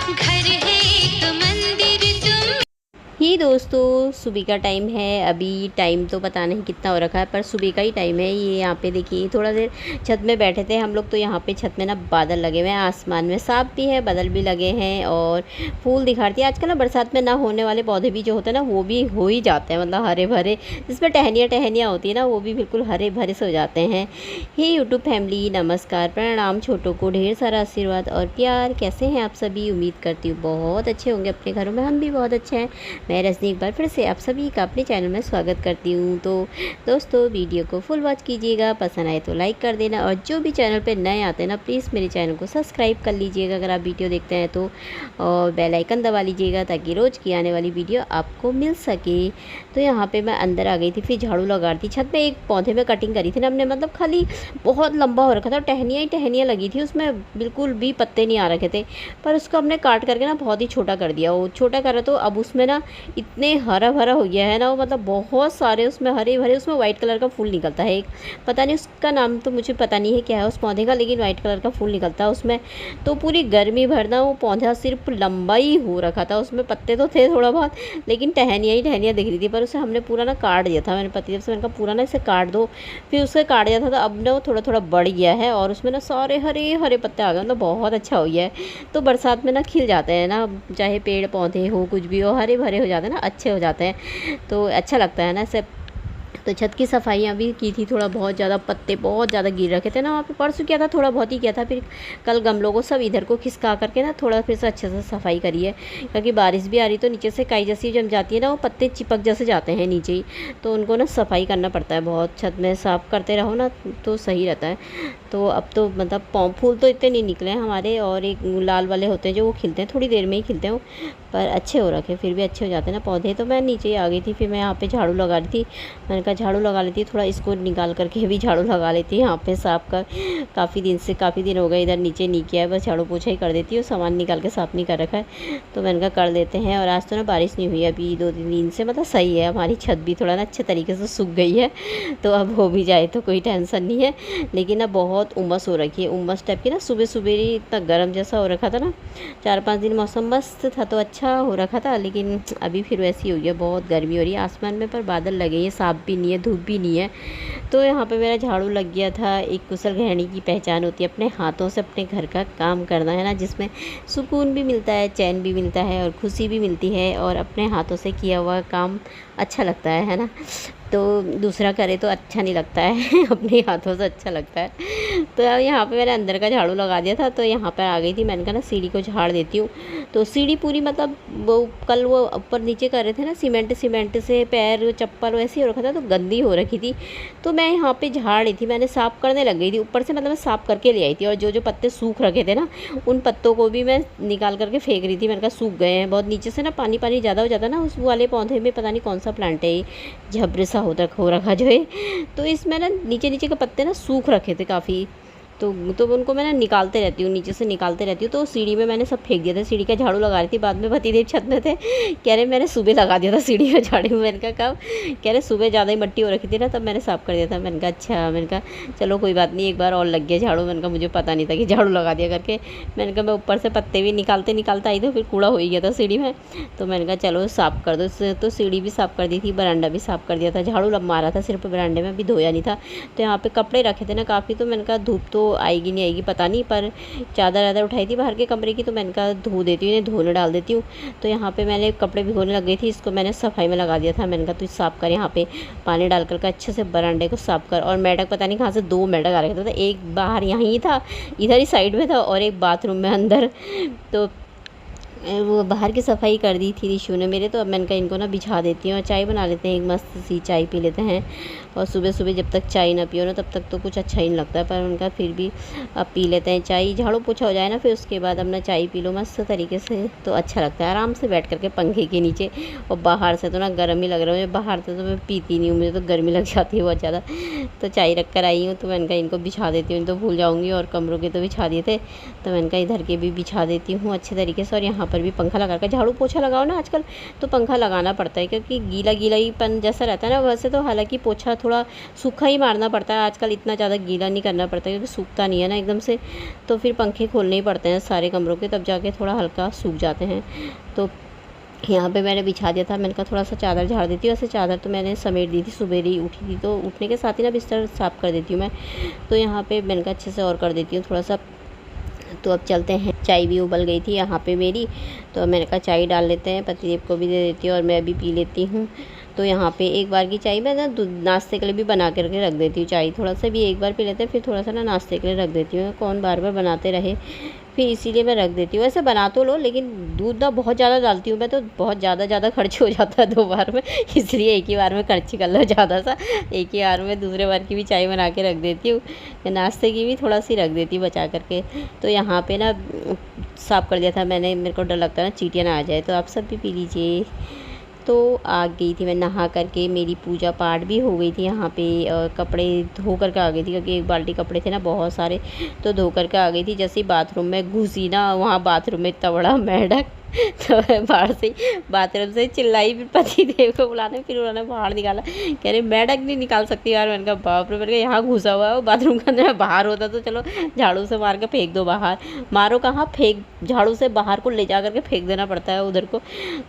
घर है एक मंदिर तुम। ही दोस्तों, सुबह का टाइम है। अभी टाइम तो पता नहीं कितना हो रखा है, पर सुबह का ही टाइम है। ये यहाँ पे देखिए, थोड़ा देर छत में बैठे थे हम लोग, तो यहाँ पे छत में ना बादल लगे हुए हैं, आसमान में साफ भी है, बादल भी लगे हैं और फूल दिखाती है। आजकल ना बरसात में ना होने वाले पौधे भी जो होते हैं ना, वो भी हो ही जाते हैं, मतलब हरे भरे, जिसमें टहनियाँ टहनियाँ होती है ना, वो भी बिल्कुल हरे भरे से हो जाते हैं। हे यूट्यूब फैमिली, नमस्कार, प्रणाम, छोटों को ढेर सारा आशीर्वाद और प्यार। कैसे हैं आप सभी? उम्मीद करती हूँ बहुत अच्छे होंगे अपने घरों में। हम भी बहुत अच्छे हैं। मैं रजनी एक बार फिर से आप सभी का अपने चैनल में स्वागत करती हूँ। तो दोस्तों, वीडियो को फुल वॉच कीजिएगा, पसंद आए तो लाइक कर देना, और जो भी चैनल पे नए आते हैं ना, प्लीज़ मेरे चैनल को सब्सक्राइब कर लीजिएगा अगर आप वीडियो देखते हैं तो, और बेल आइकन दबा लीजिएगा ताकि रोज़ की आने वाली वीडियो आपको मिल सके। तो यहाँ पे मैं अंदर आ गई थी, फिर झाड़ू लगा रही थी छत पे। एक पौधे में कटिंग करी थी ना हमने, मतलब खाली बहुत लंबा हो रखा था, टहनियाँ ही टहनियाँ लगी थी उसमें, बिल्कुल भी पत्ते नहीं आ रखे थे, पर उसको हमने काट करके ना बहुत ही छोटा कर दिया। वो छोटा करा तो अब उसमें ना इतने हरा भरा हो गया है ना वो, मतलब बहुत सारे उसमें हरे भरे, उसमें वाइट कलर का फूल निकलता है एक, पता नहीं उसका नाम तो मुझे पता नहीं है क्या है उस पौधे का, लेकिन वाइट कलर का फूल निकलता है उसमें। तो पूरी गर्मी भर ना वो पौधा सिर्फ लंबा ही हो रखा था, उसमें पत्ते तो थे थोड़ा बहुत, लेकिन टहनियाँ ही टहनियाँ दिख रही थी। पर उसे हमने पूरा ना काट दिया था, मैंने पति जब से, मैंने कहा पूरा ना इसे काट दो, फिर उसे काट दिया था। तो अब ना वो थोड़ा थोड़ा बढ़ गया है और उसमें ना सारे हरे हरे पत्ते आ गए, मतलब बहुत अच्छा हो गया है। तो बरसात में ना खिल जाते हैं ना, चाहे पेड़ पौधे हो कुछ भी हो, हरे भरे हो जाते हैं ना, अच्छे हो जाते हैं, तो अच्छा लगता है ना सब। तो छत की सफाइयाँ भी की थी, थोड़ा बहुत ज़्यादा पत्ते बहुत ज़्यादा गिर रखे थे ना वहाँ पे, परसों किया था, थोड़ा बहुत ही किया था, फिर कल गमलों को सब इधर को खिसका करके ना थोड़ा फिर से अच्छे से सफाई करी है, क्योंकि बारिश भी आ रही तो नीचे से काई जैसी जम जाती है ना, वो पत्ते चिपक जैसे जाते हैं नीचे ही, तो उनको ना सफाई करना पड़ता है बहुत। छत में साफ़ करते रहो ना तो सही रहता है। तो अब तो मतलब फूल तो इतने नहीं निकले हैं हमारे, और एक लाल वाले होते हैं जो वो खिलते हैं, थोड़ी देर में ही खिलते हैं, पर अच्छे हो रखे, फिर भी अच्छे हो जाते हैं ना पौधे। तो मैं नीचे ही आ गई थी, फिर मैं यहाँ पे झाड़ू लगा रही थी। मैंने कहा झाड़ू लगा लेती, थोड़ा इसको निकाल करके भी झाड़ू लगा लेती यहाँ पे साफ कर। काफ़ी दिन हो गए इधर नीचे नहीं किया है, बस झाड़ू पोछा ही कर देती हूँ, सामान निकाल के साफ़ नहीं कर रखा है, तो मैंने कहा कर देते हैं। और आज तो ना बारिश नहीं हुई अभी 2-3 दिन से, मतलब सही है, हमारी छत भी थोड़ा ना अच्छे तरीके से सूख गई है, तो अब हो भी जाए तो कोई टेंशन नहीं है। लेकिन ना बहुत उमस हो रखी है, उमस टाइप की ना, सुबह सुबह ही इतना गर्म जैसा हो रखा था ना, 4-5 दिन मौसम मस्त था तो अच्छा हो रखा था, लेकिन अभी फिर वैसी हो गई है, बहुत गर्मी हो रही है आसमान में, पर बादल लगे हैं, साफ भी नहीं है, धूप भी नहीं है। तो यहाँ पे मेरा झाड़ू लग गया था। एक कुशल गृहिणी की पहचान होती है अपने हाथों से अपने घर का काम करना, है ना, जिसमें सुकून भी मिलता है, चैन भी मिलता है और खुशी भी मिलती है, और अपने हाथों से किया हुआ काम अच्छा लगता है ना। तो दूसरा करे तो अच्छा नहीं लगता है अपने हाथों से अच्छा लगता है। तो यहाँ पे मैंने अंदर का झाड़ू लगा दिया था, तो यहाँ पर आ गई थी, मैंने कहा ना सीढ़ी को झाड़ देती हूँ। तो सीढ़ी पूरी, मतलब वो कल वो ऊपर नीचे कर रहे थे ना, सीमेंट से पैर चप्पल वैसे हो रखा था, तो गंदी हो रखी थी, तो मैं यहाँ पे झाड़ रही थी, मैंने साफ़ करने लग गई थी ऊपर से, मतलब मैं साफ़ करके ले आई थी, और जो जो पत्ते सूख रखे थे ना, उन पत्तों को भी मैं निकाल करके फेंक रही थी। मैंने कहा सूख गए हैं बहुत, नीचे से ना पानी पानी ज़्यादा हो जाता है ना उस वाले पौधे में, पता नहीं कौन सा प्लांट है ये, झब्र सा हो रखा जो है, तो इसमें ना नीचे नीचे के पत्ते ना सूख रखे थे काफ़ी, तो उनको मैं ना निकालते रहती हूँ, नीचे से निकालते रहती हूँ। तो सीढ़ी में मैंने सब फेंक दिया था, सीढ़ी का झाड़ू लगा रही थी, बाद में भतीदेव छत में थे, कह रहे मैंने सुबह लगा दिया था सीढ़ी का झाड़ू। मैंने कहा कब? कह रहे सुबह ज़्यादा ही मट्टी हो रखी थी ना, तब मैंने साफ़ कर दिया था। मैंने कहा अच्छा, मैंने कहा चलो कोई बात नहीं, एक बार और लग गया झाड़ू। मैंने कहा मुझे पता नहीं था कि झाड़ू लगा दिया करके। मैंने कहा मैं ऊपर से पत्ते भी निकालते आई, तो फिर कूड़ा हो ही गया था सीढ़ी में, तो मैंने कहा चलो साफ़ कर दो। तो सीढ़ी भी साफ़ कर दी थी, बरांडा भी साफ़ कर दिया था, झाड़ू लब मारा था सिर्फ बरांडे में, अभी धोया नहीं था। तो यहाँ पे कपड़े रखे थे ना काफ़ी, तो मैंने कहा धूप तो आएगी नहीं आएगी पता नहीं, पर चादर वादर उठाई थी बाहर के कमरे की, तो मैंने कहा धो देती हूँ, इन्हें धोने डाल देती हूँ। तो यहाँ पे मैंने कपड़े भिगोने लग गई थी, इसको मैंने सफाई में लगा दिया था। मैंने कहा तू साफ़ कर, यहाँ पे पानी डाल कर अच्छे से बरांडे को साफ़ कर। और मेढक पता नहीं कहाँ से 2 मेढक आ रखे थे, एक बाहर यहीं था, इधर ही साइड में था, और एक बाथरूम में अंदर। तो वो बाहर की सफाई कर दी थी रिशु ने मेरे, तो अब मैंने कहा इनको ना बिछा देती हूँ और चाय बना लेते हैं, एक मस्त सी चाय पी लेते हैं। और सुबह सुबह जब तक चाय ना पियो ना, तब तक तो कुछ अच्छा ही नहीं लगता है, पर उनका फिर भी अब पी लेते हैं चाय, झाड़ू पोछा हो जाए ना, फिर उसके बाद अपना चाय पी लो मस्त तरीके से, तो अच्छा लगता है आराम से बैठ करके पंखे के नीचे। और बाहर से तो ना गर्म ही लग रहा है मुझे, बाहर से तो मैं पीती नहीं हूँ, मुझे तो गर्मी लग जाती है बहुत ज़्यादा। तो चाय रख कर आई हूँ, तो मैंने कहा इनको बिछा देती हूँ, तो भूल जाऊँगी, और कमरों के तो बिछा दिए थे, तो मैंने कहा इधर के भी बिछा देती हूँ अच्छे तरीके से। और यहाँ यहाँ पर भी पंखा लगा कर, झाड़ू पोछा लगाओ ना आजकल तो पंखा लगाना पड़ता है, क्योंकि गीला गीला ही पन जैसा रहता है ना। वैसे तो हालांकि पोछा थोड़ा सूखा ही मारना पड़ता है आजकल, इतना ज़्यादा गीला नहीं करना पड़ता क्योंकि सूखता नहीं है ना एकदम से, तो फिर पंखे खोलने ही पड़ते हैं सारे कमरों के, तब जाके थोड़ा हल्का सूख जाते हैं। तो यहाँ पे मैंने बिछा दिया था, मैंने कहा थोड़ा सा चादर झाड़ देती हूँ। वैसे चादर तो मैंने समेट दी थी, सुबह ही उठी थी तो उठने के साथ ही ना बिस्तर साफ़ कर देती हूँ मैं, तो यहाँ पे मैंने कहा अच्छे से और कर देती हूँ थोड़ा सा। तो अब चलते हैं, चाय भी उबल गई थी यहाँ पे मेरी, तो मैंने कहा चाय डाल लेते हैं, पतिदेव को भी दे देती हूँ और मैं भी पी लेती हूँ। तो यहाँ पे एक बार की चाय मैं ना नाश्ते के लिए भी बना करके रख देती हूँ, चाय थोड़ा सा भी एक बार पी लेते हैं, फिर थोड़ा सा ना नाश्ते के लिए रख देती हूँ, कौन बार बार बनाते रहे, फिर इसीलिए मैं रख देती हूँ। वैसे बना तो लो, लेकिन दूध ना बहुत ज़्यादा डालती हूँ मैं, तो बहुत ज़्यादा खर्च हो जाता है 2 बार में, इसलिए एक ही बार में खर्च कर लो ज़्यादा सा, एक ही बार में दूसरे बार की भी चाय बना के रख देती हूँ, नाश्ते की भी थोड़ा सी रख देती हूँ बचा करके। तो यहाँ पे ना साफ़ कर दिया था मैंने, मेरे को डर लगता है ना चींटियाँ ना आ जाए, तो आप सब भी पी लीजिए। तो आ गई थी मैं नहा करके, मेरी पूजा पाठ भी हो गई थी यहाँ पे, और कपड़े धो करके आ गई थी क्योंकि एक बाल्टी कपड़े थे ना बहुत सारे, तो धो करके आ गई थी। जैसे ही बाथरूम में घुसी ना, वहाँ बाथरूम में इतना बड़ा मेंढक, तो मैं बाहर से बाथरूम से चिल्लाई, फिर पति देव को बुलाने, फिर उन्होंने बाहर निकाला, कह रहे मेंढक नहीं निकाल सकती यार। मैंने कहा बाप रे, मैंने कहा यहाँ घुसा हुआ है वो बाथरूम के अंदर, बाहर होता तो चलो झाड़ू से मार के फेंक दो बाहर, मारो कहाँ, फेंक झाड़ू से बाहर को ले जा करके फेंक देना पड़ता है उधर को।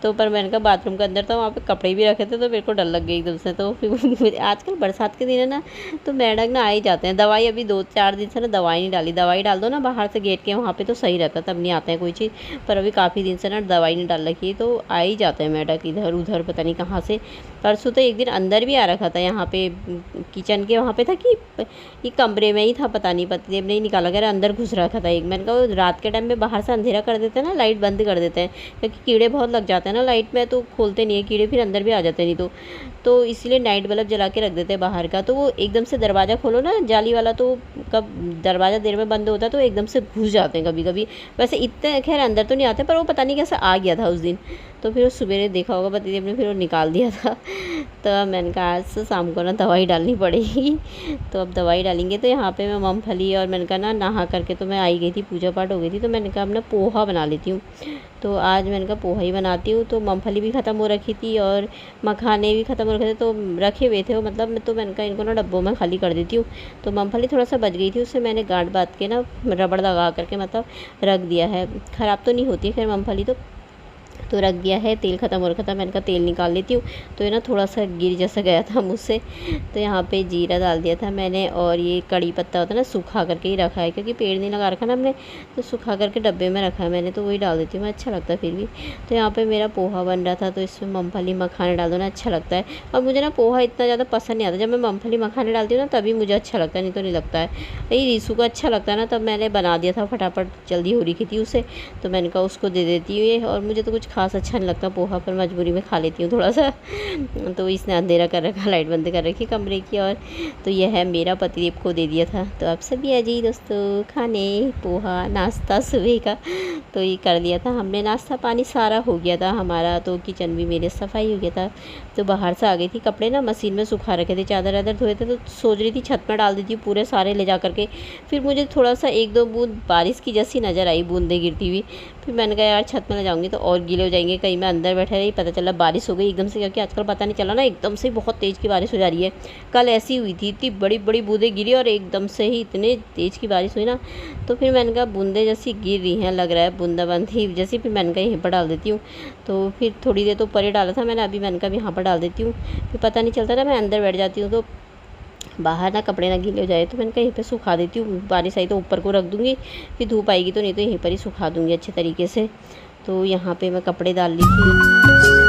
तो पर मैंने कहा बाथरूम के अंदर था, वहाँ पे कपड़े भी रखे थे, तो मेरे को डर लग गई एकदम से। तो फिर आजकल बरसात के दिन है ना, तो मेंढक ना आ ही जाते हैं। दवाई अभी 2-4 दिन से ना दवाई नहीं डाली, दवाई डाल दो ना बाहर से गेट के वहाँ पे तो सही रहता, तब नहीं आते हैं कोई चीज़, पर अभी काफ़ी दिन से ना दवाई नहीं डाल रखी, तो आ ही जाते हैं मेंढक इधर उधर, पता नहीं कहाँ से। परसों तो एक दिन अंदर भी आ रखा था, यहाँ पे किचन के वहाँ पे था कि ये कमरे में ही था, पता नहीं पतिदेव ने ही निकाला, कर अंदर घुस रखा था एक। मैंने कहा रात के टाइम में बाहर से अंधेरा कर देते हैं ना, लाइट बंद कर देते हैं, क्योंकि कीड़े बहुत लग जाते हैं ना लाइट में, तो खोलते नहीं है कीड़े, फिर अंदर भी आ जाते हैं नहीं तो इसलिए नाइट बल्ब जला के रख देते हैं बाहर का। तो वो एकदम से दरवाज़ा खोलो ना जाली वाला, तो कब दरवाज़ा देर में बंद होता है तो एकदम से घुस जाते हैं कभी कभी। वैसे इतने खैर अंदर तो नहीं आते, पर वो पता नहीं कैसे आ गया था उस दिन, तो फिर वो सवेरे देखा होगा पतिदेव ने, फिर वो निकाल दिया था। तो मैंने कहा आज से शाम को ना दवाई डालनी पड़ेगी, तो अब दवाई डालेंगे। तो यहाँ पे मैं मूँगफली और मैंने कहा ना नहा करके तो मैं आई गई थी, पूजा पाठ हो गई थी, तो मैंने कहा अब ना पोहा बना लेती हूँ। तो आज मैंने कहा पोहा ही बनाती हूँ। तो मूँगफली भी ख़त्म हो रखी थी और मखाने भी ख़त्म हो रखे थे, तो रखे हुए थे वो, मतलब तो मैंने कहा इनको ना डब्बों में खाली कर देती हूँ। तो मूँगफली थोड़ा सा बच गई थी, उससे मैंने गांठ बाँध के ना रबड़ लगा करके मतलब रख दिया है, ख़राब तो नहीं होती खैर मूँगफली तो रख दिया है। तेल ख़त्म हो रखा था, मैंने कहा तेल निकाल लेती हूँ, तो ये ना थोड़ा सा गिर जैसा गया था मुझसे। तो यहाँ पे जीरा डाल दिया था मैंने, और ये कड़ी पत्ता होता है ना सूखा करके ही रखा है, क्योंकि पेड़ नहीं लगा रखा ना हमने, तो सूखा करके डब्बे में रखा है मैंने, तो वही डाल देती हूँ मैं, अच्छा लगता है फिर भी। तो यहाँ पर मेरा पोहा बन रहा था, तो इसमें मूँगफली मखाने डाल दो ना, अच्छा लगता है। और मुझे ना पोहा इतना ज़्यादा पसंद नहीं आता, जब मैं मूँगफली मखाने डालती हूँ ना तभी मुझे अच्छा लगता है, नहीं तो नहीं लगता है। यही रीसू को अच्छा लगता है ना, तब मैंने बना दिया था, फटाफट जल्दी हो रही थी उसे, तो मैंने कहा उसको दे देती हूँ ये। और मुझे तो कुछ खास अच्छा नहीं लगता पोहा, पर मजबूरी में खा लेती हूँ थोड़ा सा। तो इसने अंधेरा कर रखा, लाइट बंद कर रखी कमरे की। और तो यह है मेरा पतिदेव को दे दिया था। तो आप सभी आ जाइए दोस्तों खाने, पोहा नाश्ता सुबह का तो ये कर लिया था हमने, नाश्ता पानी सारा हो गया था हमारा। तो किचन भी मेरे सफाई हो गया था। तो बाहर से आ गई थी, कपड़े ना मशीन में सुखा रखे थे, चादर वादर धोए थे, तो सोच रही थी छत में डाल देती हूँ पूरे सारे ले जा करके। फिर मुझे थोड़ा सा 1-2 बूंद बारिश की जैसी नज़र आई, बूंदें गिरती हुई। फिर मैंने कहा यार छत में ले जाऊँगी तो और गीले हो जाएंगे, कहीं मैं अंदर बैठे रही, पता चला बारिश हो गई एकदम से, क्योंकि आजकल पता नहीं चला ना एकदम से बहुत तेज़ की बारिश हो जा रही है। कल ऐसी हुई थी, इतनी बड़ी बड़ी बूंदें गिरी और एकदम से ही इतने तेज़ की बारिश हुई ना। तो फिर मैंने कहा बूंदें जैसी गिर रही हैं, लग रहा है बूंदाबांदी जैसी, फिर मैंने कहा यहीं पर डाल देती हूँ। तो फिर थोड़ी देर तो ऊपर ही डाला था मैंने, अभी मैंने कहा यहाँ पर डाल देती हूँ, फिर पता नहीं चलता ना, मैं अंदर बैठ जाती हूँ तो बाहर ना कपड़े ना गीले हो जाए, तो मैंने कहा यहीं पे सुखा देती हूँ। बारिश आई तो ऊपर को रख दूँगी, फिर धूप आएगी तो, नहीं तो यहीं पर ही सुखा दूँगी अच्छे तरीके से। तो यहाँ पे मैं कपड़े डाल ली थी।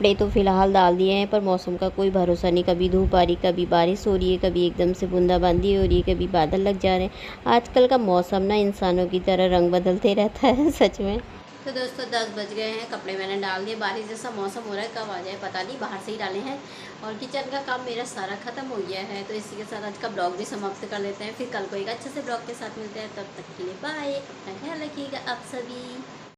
कपड़े तो फ़िलहाल डाल दिए हैं, पर मौसम का कोई भरोसा नहीं, कभी धूप आ रही, कभी बारिश हो रही है, कभी एकदम से बूंदाबांदी हो रही है, कभी बादल लग जा रहे हैं। आजकल का मौसम ना इंसानों की तरह रंग बदलते रहता है सच में। तो दोस्तों 10 बज गए हैं, कपड़े मैंने डाल दिए। बारिश जैसा मौसम हो रहा है, कब आ जाए पता नहीं, बाहर से ही डाले हैं। और किचन का काम मेरा सारा ख़त्म हो गया है। तो इसी के साथ आज का ब्लॉग भी समाप्त कर लेते हैं। फिर कल को एक अच्छे से ब्लॉग के साथ मिलते हैं। तब तक के लिए बाय। अपना ख्याल रखिएगा आप सभी।